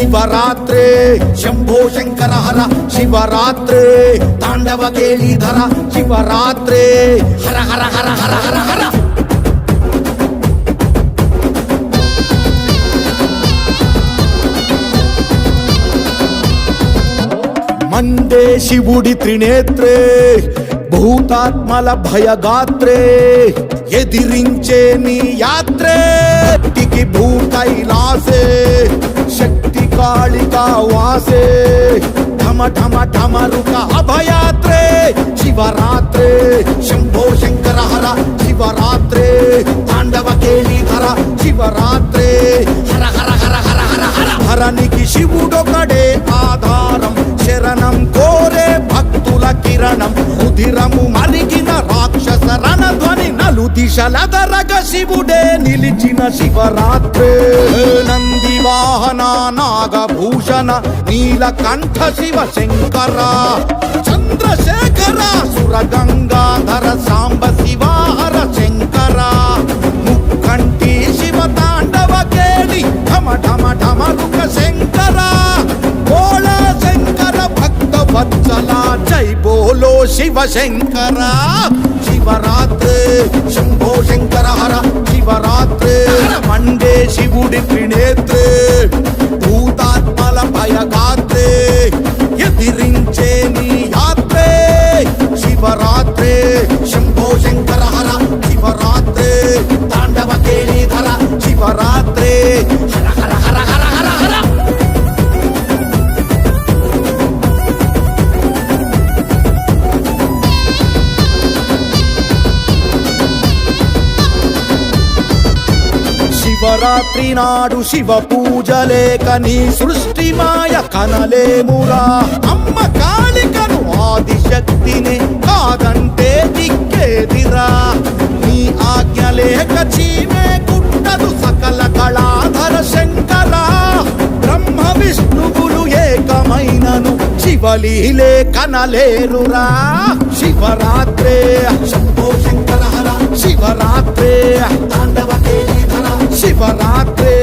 ಶಿವರಾತ್ರಿ ಶಂಭೋ ಶಂಕರ ಹರ ಶಿವರಾತ್ರಿ ತಾಂಡವ ಕೇಳಿಧರ ಶಿವರಾತ್ರಿ ಹರ ಹರ ಹರ ಹರ ಹರ ಹರ Monday శివుడి త్రినేత్రే భూతాత్మల భయగాత్రే ఎదిరించే నీ యాత్రే టికి భూ కైలాసే శక్తి కాళికా వాసే ఢమ ఢమ ఢమరుక అభయాత్రే శివరాత్రే శంభో శంకర హర శివరాత్రే తాండవ కేళీధర శివరాత్రే హర హర హర హర హర హర హరనికి శివుడొకడే ఆధారం శరణం కోరే భక్తుల కిరణం ఉదిరము మరిగిన రాక్షస రణధ్వని నలు దిశలదరగ శివుడే నిలిచిన శివరాత్రే నంది వాహన నాగభూషణ నీలకంఠ శివ శంకర చంద్రశేఖర సుర గంగాధర సాంబ శివాహర శంకర ముక్కంటి శివ తాండవ కేళి ఢమ ఢమ ఢమరుక శంకర బోళ శంకర భక్త వత్సల జై బోలో శివ శంకర శివరాత్రి శంభో శంకర హర శివరాత్రి మండే శివుడి త్రినేత్రే భూతాత్మల భయగాత్రే ఎదిరించే నీ యాత్రే శివరాత్రి శంభో శంకర హర శివరాత్రి తాండవ కేళీధర శివరాత్రి హర హర హర హర హర హర శివరాత్రి నాడు శివ పూజలేక నీ సృష్టి మాయ కనలేమురా అమ్మ కాళికను ఆదిశక్తిని కాదంటే దిక్కేదిరా నీ ఆజ్ఞ లేక చీమే కుట్టదు సకల కళాధర శంకర బ్రహ్మ విష్ణువులు ఏకమైనను శివలీలే కనలేరురా శివరాత్రే శంభో శంకర హర శివరాత్రే తాండవ కేళీధర శివరాత్రే